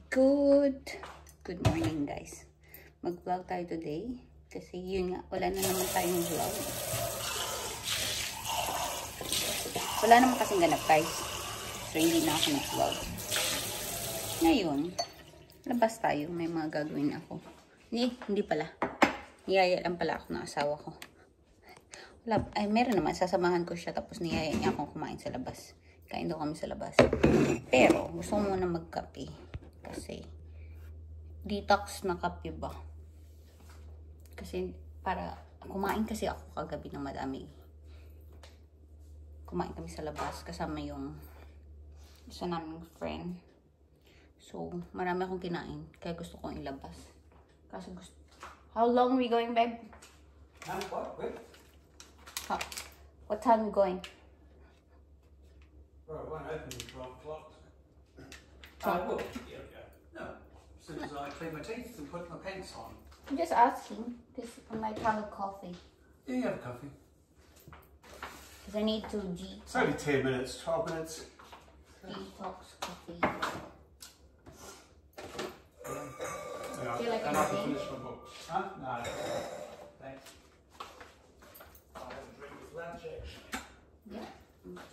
Good morning guys. Mag-vlog tayo today kasi yun nga, wala na naman tayong vlog. Wala naman kasing ganap guys. So hindi na ako mag-vlog. Ngayon, labas tayo. May mga gagawin ako. Hindi pala. Niyaya lang pala ako ng asawa ko. Ay, meron naman. Sasamahan ko siya tapos niyaya niya akong kumain sa labas. Kain daw kami sa labas. Pero, gusto ko muna magkape. Kasi, detox na kape ba? Kasi, para, kumain kasi ako kagabi ng madami. Kumain kami sa labas. Kasama yung isa naming friend. So, marami akong kinain. Kaya gusto kong ilabas. Kasi gusto. How long are we going, babe? What time are we going? Well, it won't open until 12 o'clock. I will. Yeah. No. As soon as I clean my teeth and put my pants on. I'm just asking, because I might have a coffee. Yeah, you have a coffee. Because I need to It's only 10 minutes, 12 minutes. detox coffee. Yeah, Do you like and I can anything? finish my book. Huh? No. Thanks. I'll have a drink with lunch, actually. Yeah,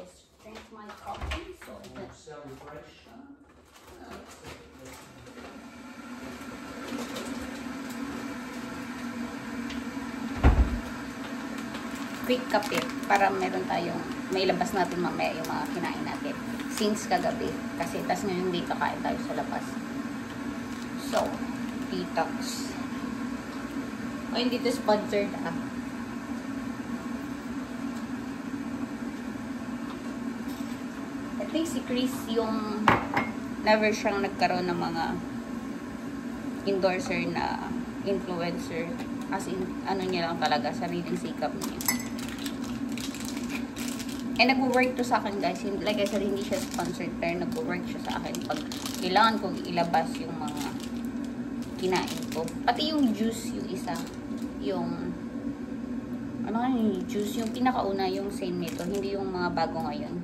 just drink my coffee so that Celebration. quick kape para meron tayong may labas natin mamaya yung mga kinain natin since kagabi kasi tas ngayon dito kain tayo sa labas. So, detox. O hindi to sponsored I think si Chris yung never siyang nagkaroon ng mga endorser na influencer. As in, ano niya lang talaga, sariling sikap niya. And nag-work to sa akin guys. Like I said, hindi siya sponsored pero nag-work siya sa akin pag kailangan kong ilabas yung mga kinain ko. Pati yung juice, yung isa. Yung ano yung juice, yung pinakauna, yung same nito. Hindi yung mga bago ngayon.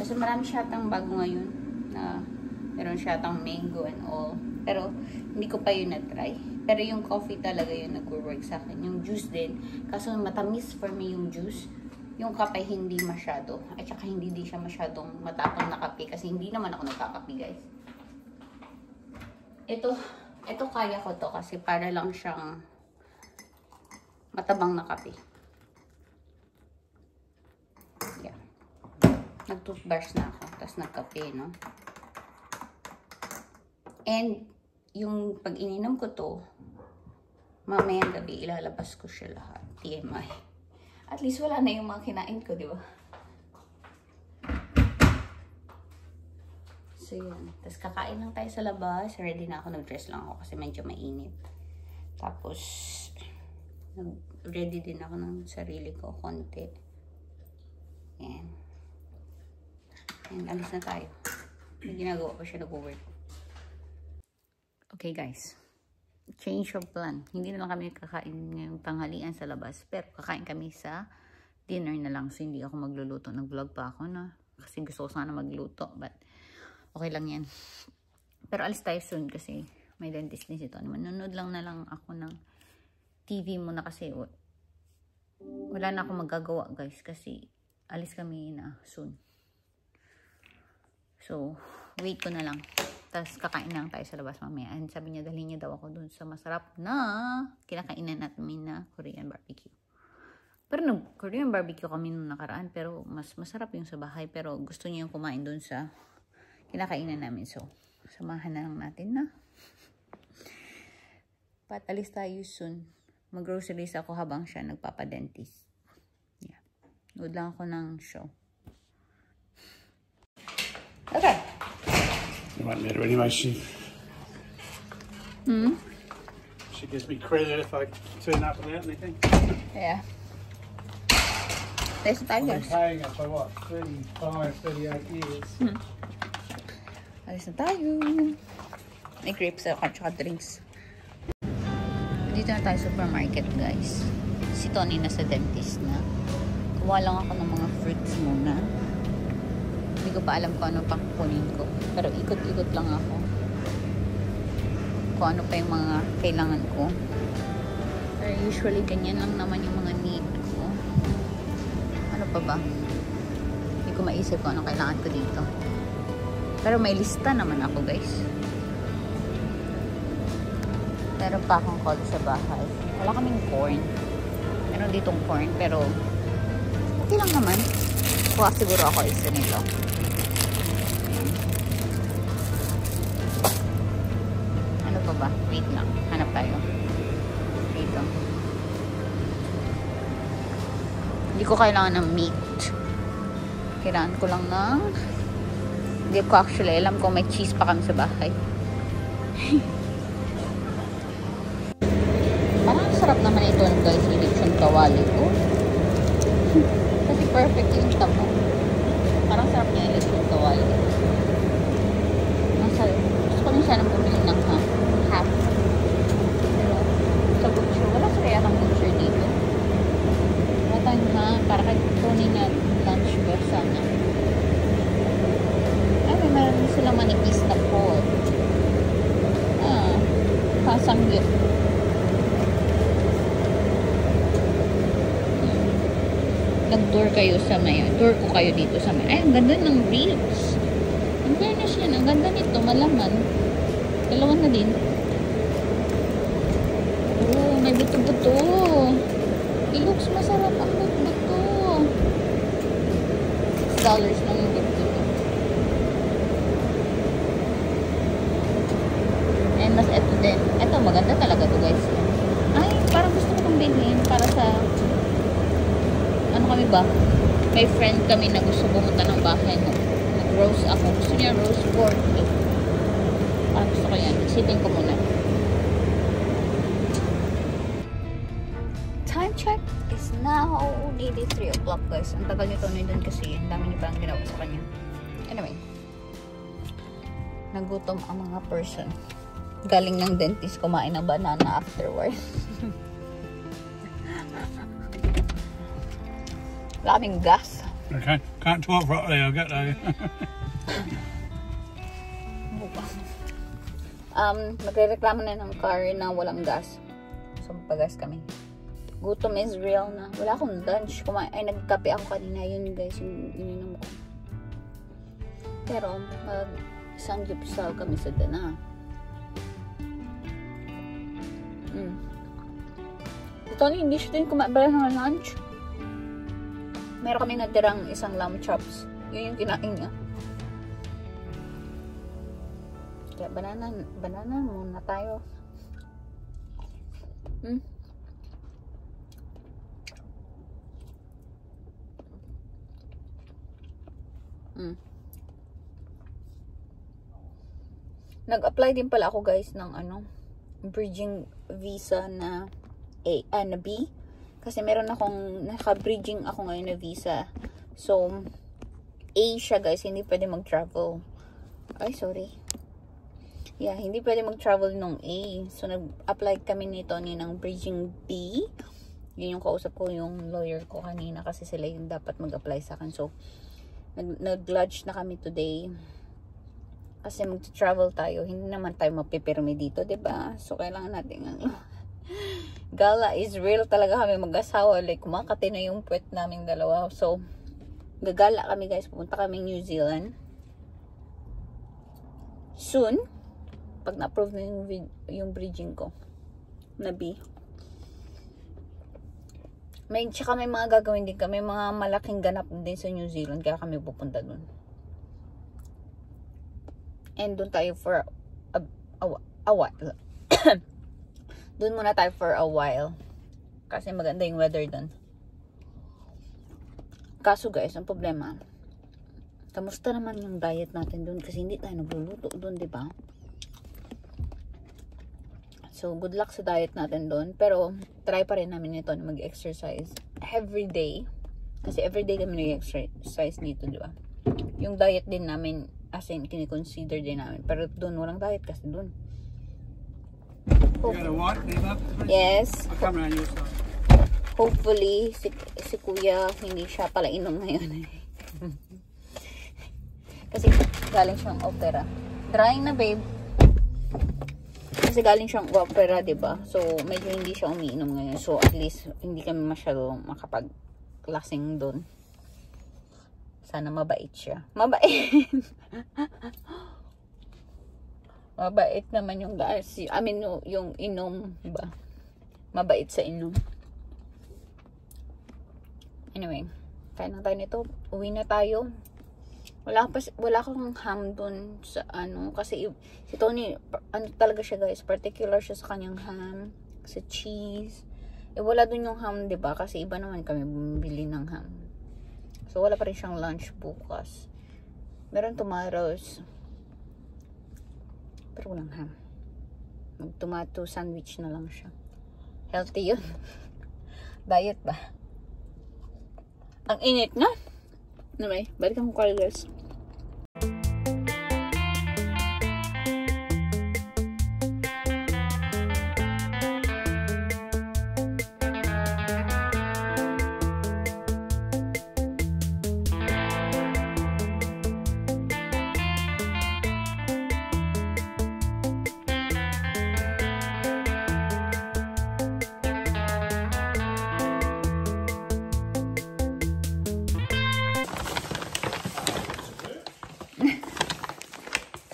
Kasi marami siya tang bago ngayon na meron siya tang mango and all. Pero hindi ko pa yun na-try. Pero yung coffee talaga yun nag-work sa akin. Yung juice din. Kaso matamis for me yung juice. Yung kape hindi masyado. At saka hindi din siya masyadong matapang na kape. Kasi hindi naman ako nagkakape guys. Ito kaya ko to kasi para lang siyang matabang na kape. Yeah. Nag-toothbrush na ako. Tapos nagkape, no? And yung pag ininom ko to, mamayang gabi ilalabas ko siya lahat. TMI. At least wala na yung mga kinain ko, di ba? So, yun. Tapos, kakain lang tayo sa labas. Ready na ako. Nag-dress lang ako kasi medyo mainit. Tapos, ready din ako ng sarili ko. Konti. Yan. And, alis na tayo. May ginagawa pa siya nag-work. Okay, guys. Change of plan. Hindi na lang kami kakain ngayong tanghalian sa labas. Pero kakain kami sa dinner na lang. So, hindi ako magluluto. Nag-vlog pa ako na. Kasi gusto ko sana magluto. But, okay lang yan. Pero alis tayo soon kasi may dentist din ito. Manonood lang na lang ako ng TV muna kasi wala na ako magagawa guys. Kasi alis kami na soon. So, wait ko na lang. Tapos kakain lang tayo sa labas mamaya. And sabi niya, dalhin niya daw ako dun sa masarap na kinakainan natin na Korean barbecue. Pero nag-Korean barbecue kami nung nakaraan. Pero mas masarap yung sa bahay. Pero gusto niya yung kumain dun sa kinakainan namin. So, samahan na lang natin na. Patalis tayo soon. Mag-groceries ako habang siya nagpapadentist. Yeah. Nood lang ako ng show. Okay. You might let her anyway. She gives me credit if I turn up without anything. Yeah. There's the I've been tigers. paying her for what, 35, 38 years. Alis na tayo. May grapes at saka drinks. Dito na tayo supermarket guys. Si Tony nasa dentist na. Kuha lang ako ng mga fruits muna. Hindi ko pa alam kung ano pang kunin ko. Pero ikot-ikot lang ako. kung ano pa yung mga kailangan ko. Pero usually, ganyan lang naman yung mga need ko. Ano pa ba? Hindi ko maisip kung ano kailangan ko dito. Pero may lista naman ako, guys. Meron pa akong call sa bahay. Wala kaming corn. Meron ditong corn, pero okay lang naman. Kuha siguro ako isa nito. Ano pa ba? Wait lang. Hanap tayo. Dito. Hindi ko kailangan ng meat. Kailangan ko lang ng... Hindi ko actually alam kung may cheese pa kami sa bahay. Parang sarap naman ito, guys. Lechon kawali ko. Kasi perfect yung tamo. Parang sarap niya yung lechon kawali. Gusto ko rin sana bumili ng half. Pero sa butcher, wala sila yatang butcher dito. Wala tayong para kay Tony na lunch ba sana. Ay, may meron sila manipis na pork. Pasangyot. Nag-tour kayo sa may, tour ko kayo dito sa may. Ay, ang ganda ng ribs. Ang fairness yan. Ang ganda nito. Malaman. Dalawa na din. Oh, may buto-buto. It looks masarap ang buto-buto. $6 lang yung buto-buto. And mas eto din. Eto, maganda talaga to, guys. Ay, parang gusto ko itong bilhin para sa... Ano kami ba? May friend kami na gusto pumunta ng bahay. Nag-roast ako. Gusto niya roast pork. Parang gusto ko yan. Isipin ko muna. Time check is now nearly 3 o'clock, guys. Ang tagal nito na doon kasi ang dami niyo parang ginawa sa kanya. Anyway. Nagutom ang mga person. Galing ng dentist, kumain ng banana afterwards. Wala kaming gas. Okay, can't talk properly, I'll get there. Magrereklamo na ng car na walang gas. So, pagas kami. Gutom is real na. Wala akong lunch. Ay, nagkape ako kanina. Yun, guys, yung ininom ko. Pero, isang gyupsal kami sa dana. Ito, hindi siya din kumain ng lunch. Meron kami natirang isang lamb chops. Yun yung kinain niya. Kaya banana muna tayo. Nag-apply din pala ako, guys, ng bridging visa na A, na B. Kasi meron akong, naka-bridging ako ngayon na visa. So, A siya, guys. Hindi pwede mag-travel. Ay, sorry. Yeah, hindi pwede mag-travel nung A. So, nag-apply kami nito ng bridging B. Yun yung kausap ko, yung lawyer ko kanina. Kasi sila yung dapat mag-apply sa akin. So, nag-lodge na kami today. Kasi mag-travel tayo. Hindi naman tayo mapipirmi dito, diba? So, kailangan natin gala is real talaga kami mag-asawa. Like, kumakati na yung puwet namin dalawa. So, gagala kami, guys. Pupunta kami New Zealand. Soon, pag na-approve na yung bridging ko na B. Tsaka may mga gagawin din kami. Mga malaking ganap din sa New Zealand. Kaya kami pupunta dun. And dun tayo for a while. Doon muna tayo for a while. Kasi maganda yung weather doon. Kaso, guys, ang problema, kamusta naman yung diet natin doon? Kasi hindi tayo nagluluto doon, di ba? So, good luck sa diet natin doon. Pero, try pa rin namin ito na mag-exercise every day. Kasi everyday kami nag-exercise dito, di ba? Yung diet din namin, as in, kiniconsider din namin. Pero doon, walang diet kasi doon. Yes. Hopefully, si kuya, hindi siya pala inom ngayon. Kasi galing siyang opera. Drying na, babe. Kasi galing siyang opera, diba? So, medyo hindi siya umiinom ngayon. So, at least, hindi kami masyado makapag-lasing doon. Sana mabait siya. Mabait! Mabait naman yung guys. I mean, yung inom, diba? Mabait sa inom. Anyway, kain na tayo nito. Uwi na tayo. Wala akong ham dun sa ano. Kasi si Tony, ano talaga siya guys. Particular siya sa kanyang ham. Sa cheese. Wala dun yung ham, diba? Kasi iba naman kami bumibili ng ham. So, wala pa rin siyang lunch bukas. Meron tomatoes. Pero walang ham. Mag-tomato sandwich na lang siya. Healthy yun. Diet ba? Ang init na. Anyway, balikan ko kayo guys.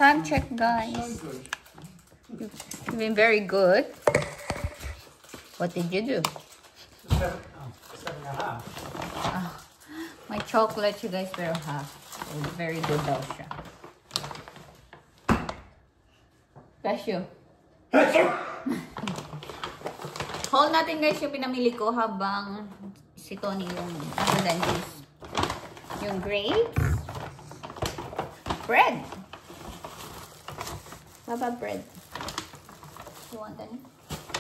Time check, guys. So good. You've been very good. What did you do? 7.5. My chocolate, you guys better have. It's very good daw siya. Bless you. Hold natin guys yung pinamili ko habang si Tony yung dentist. Yung grapes. Bread. Baba bread. You want any?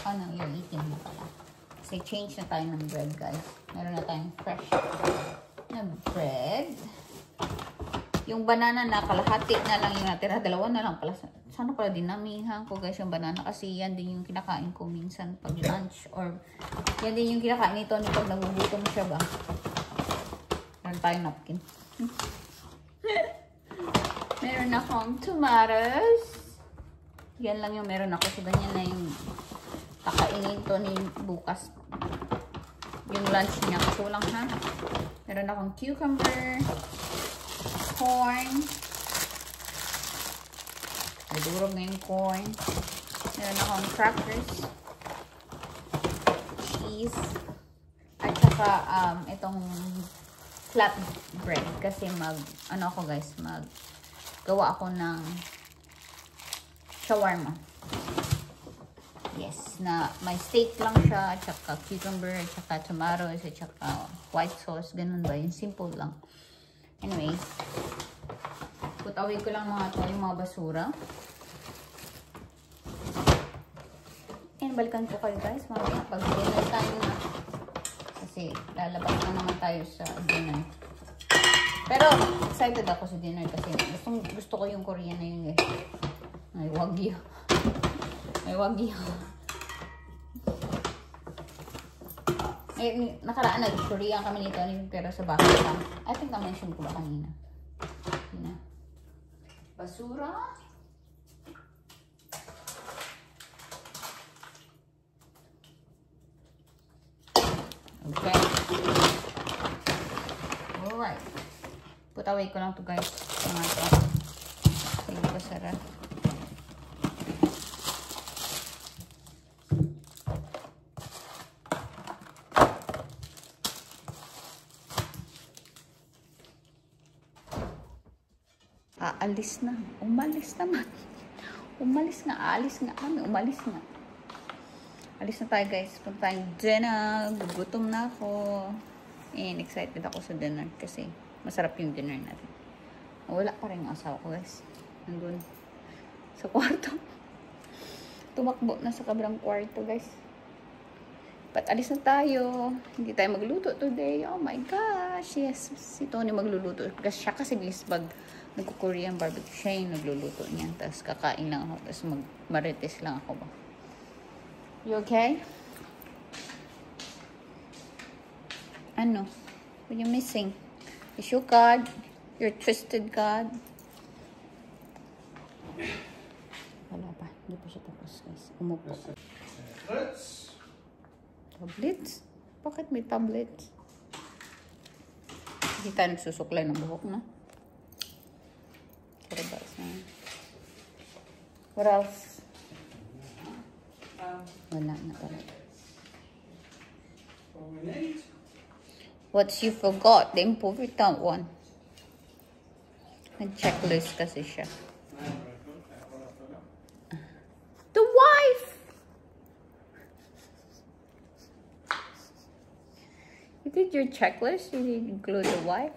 Oh no, you're eating na pala. Kasi change na tayo ng bread guys. Meron na tayong fresh na bread. Yung banana na kalahati na lang yung natira. Dalawa na lang pala. Sana pala dinamihan ko guys yung banana. Kasi yan din yung kinakain ko minsan pag lunch. Or yan din yung kinakain nito pag nagugutom siya ba. Meron tayong napkin. Meron akong tomatoes. Yan lang yung meron ako. So, ganyan na yung kakainin to ni bukas. Yung lunch niya. Kasi walang ha. Meron akong cucumber. Corn. Nadurog na yung corn. Meron akong crackers. Cheese. At saka, itong flat bread. Kasi ano ako guys, gawa ako ng shawarma. Yes, na may steak lang siya, at saka cucumber, at saka tomatoes, at saka white sauce, ganun ba? Yung simple lang. Anyways, put away ko lang yung mga basura. And balikan ko kayo guys, mamaya pag-dinner tayo na. Kasi lalabas na naman tayo sa dinner. Pero excited ako sa dinner kasi gusto ko yung Korean na yun guys. Ay, wagyu. Ay, wagyu. Eh, nakaraan nag-Korean kami nito pero sa bahay lang. I think na-mention ko ba kanina? Yun na. Basura. Okay. Alright. Put away ko lang to guys. Mga ito. Hindi ko sarap. Aalis na. Umalis naman. Umalis nga. Aalis nga kami. Umalis nga. Alis na tayo guys. Punta tayong dinner. Gugutom na ako. And excited ako sa dinner. Kasi masarap yung dinner natin. Wala pa rin ang asawa ko guys. Nandun. Sa kwarto. Tumakbo na sa kabilang kwarto guys. But alis na tayo. Hindi tayo magluto today. Oh my gosh. Yes. Si Tony magluluto. Kasi siya kasi bilis pag nagko-Korean barbecue. Siya yung nagluluto niya. Tapos kakain lang ako. Tapos marites lang ako ba. You okay? Ano? What are you missing? Is your card? Your twisted card? Wala pa. Hindi pa siya tapos, guys. Umupo. Tablets. Tablets? Bakit may tablets? Hindi tayo nagsusuklay ng buhok, no? What else? Wala na talaga. What you forgot? The important one. Nag-checklist kasi siya. The wife! You did your checklist? You didn't include the wife?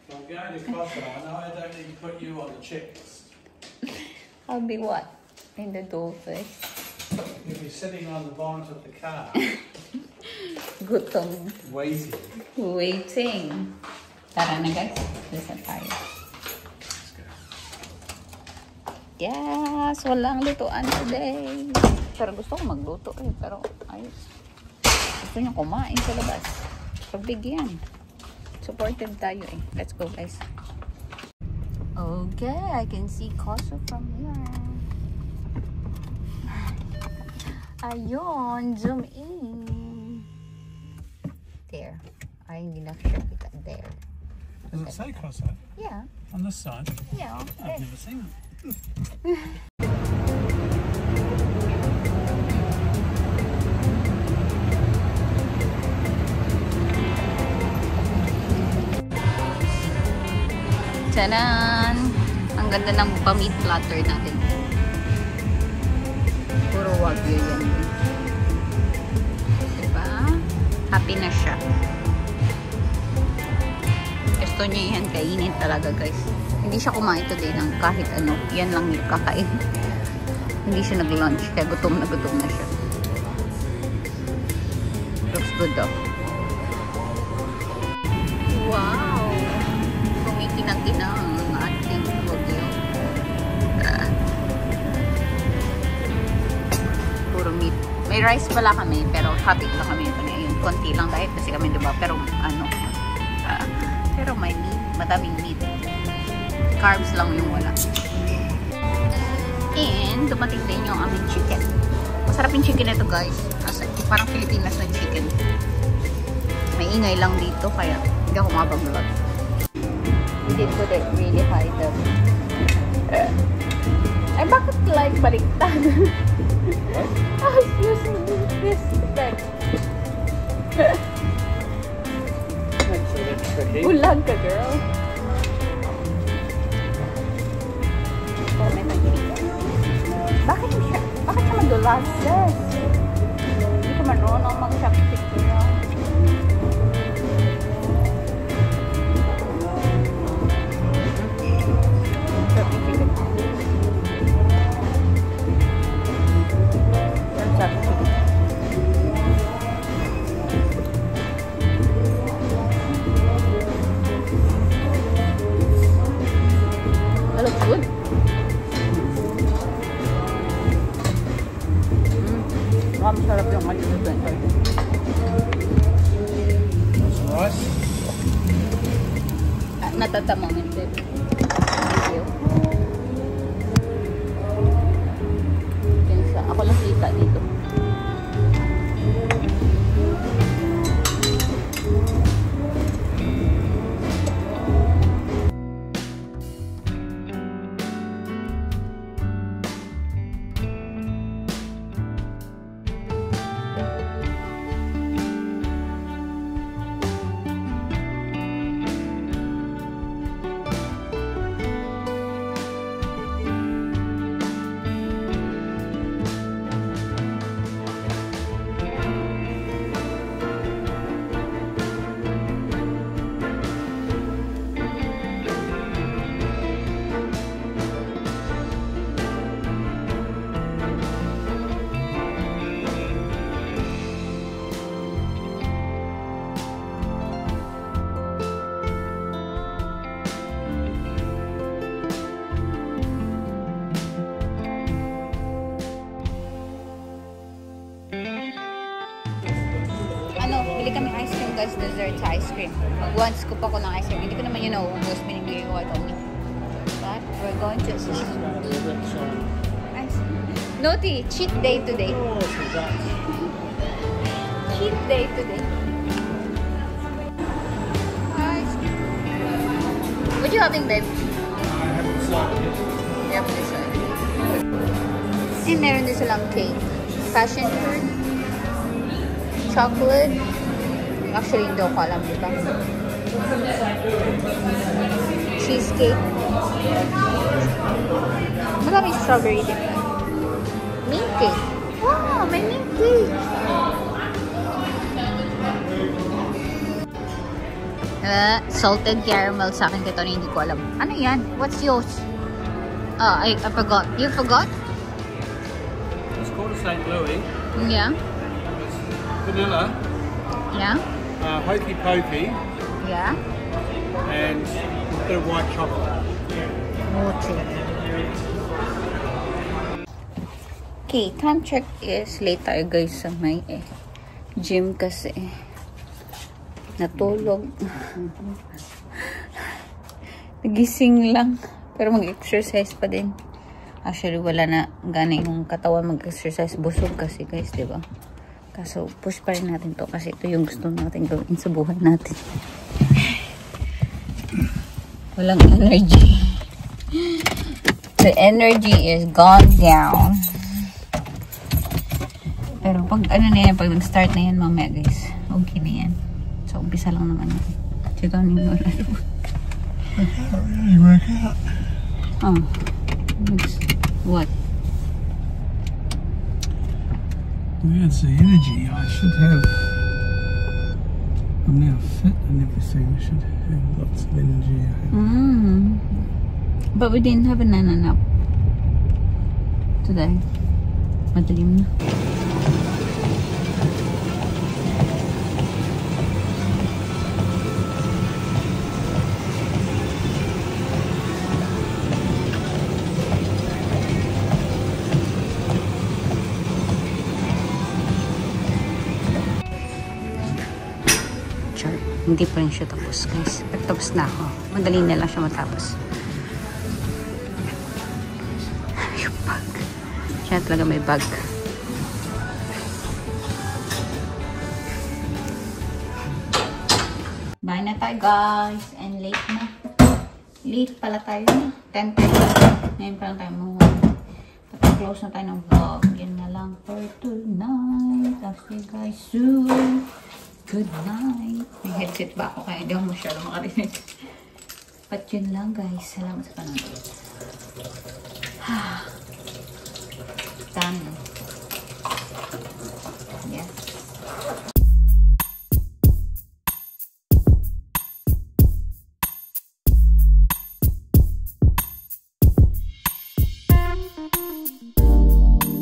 I'm going to Costco. I know I don't need to put you on the checklist. I'll be what? In the dollface. You'll be sitting on the bonnet of the car. Gutom. Waiting. Waiting. Tara na guys. Listen tayo. Yes! Walang lutuan today. Pero gusto ko magluto eh. Pero ayos. Gusto niyo kumain sa labas. Pagbigyan. Supportive tayo eh. Let's go guys. Okay, I can see Costco from here. Ayun, zoom in. There. Ay, hindi na siya kita. There. Does it say Costco? Yeah. On this side? Yeah. I've never seen it. Tanan! Ang ganda ng pa-meat platter natin. Puro wagyu yan. Diba? Happy na siya. Gusto niya yan kainin talaga guys. Hindi siya kumain today ng kahit ano. Yan lang yung kakain. Hindi siya nag-lunch. Kaya gutom na siya. Looks good though. Wow! Kumikinang-kinang ang ating wagyu. Puro meat. May rice pala kami. Pero habit lang kami ito ngayon. Konti lang dahil kasi kami diba. Pero ano. Pero may meat. Madaming meat. Carbs lang yung wala. And, dumating din yung aming chicken. Masarap yung chicken ito guys. As, parang Pilipinas na chicken. May ingay lang dito kaya hindi ako makapag-vlog. We did put it really high though. Ay, bakit like baliktad? I was using this effect. Bulag ka girl. Bakit siya madulas, sis? Hindi ko marunong mag-chopstick ko yan. That looks good. Masarap yung malimutan ko. That's rice. Natatamang hindi. Thank you. Ako lang kita dito. Bili kami ice cream guys, dessert sa ice cream. Mag-one scoop ako ng ice cream. Hindi ko naman yun nauubos. Binibigay ko ito. But we're going to assist. A little bit, so. Naughty, cheat day today. Oh, so that's. Cheat day today. Guys. What you having, babe? I haven't decided yet. Yep, this one. And meron din silang cake. Passion fruit. Chocolate. Actually, hindi ko alam, diba? Cheesecake. Maraming strawberry din. Mint cake. Wow, may mint cake. Salted caramel sa akin kito na hindi ko alam. Ano yan? What's yours? I forgot. You forgot? It's called a St. Louis. Yeah. It's vanilla, Yeah. hokey pokey, Yeah. and a bit of white chocolate. Okay, time check is late tayo guys sa may gym kasi natulog. Nagising lang pero mag-exercise pa din. Actually wala na gana yung katawan mag-exercise, busog kasi guys, diba? Kaso push pa rin natin to kasi ito yung gusto natin gawin sa buhay natin. Walang energy. The energy is gone down. Pero pag ano na yan, pag nag-start na yan mamaya guys, okay na yan. So umpisa lang naman yan. Ito na yung wala. I can't really work out. Oh. What? Where's the energy? I should have. I'm now fit and everything. I should have lots of energy. But we didn't have a nap today. Madilim na. Hindi pa rin siya tapos guys. Pero tapos na ako. Madali na lang siya matapos. Yung bag. Siya talaga may bag. Bye na tayo guys. And late na. Late pala tayo na. 10:30. Ngayon pa lang tayo mo. Close na tayo ng vlog. Yan na lang for tonight. I'll see you guys soon. Good night. May headset ba ako kaya hindi ako masyado makarinig. But yun lang guys. Salamat sa panonood. Done.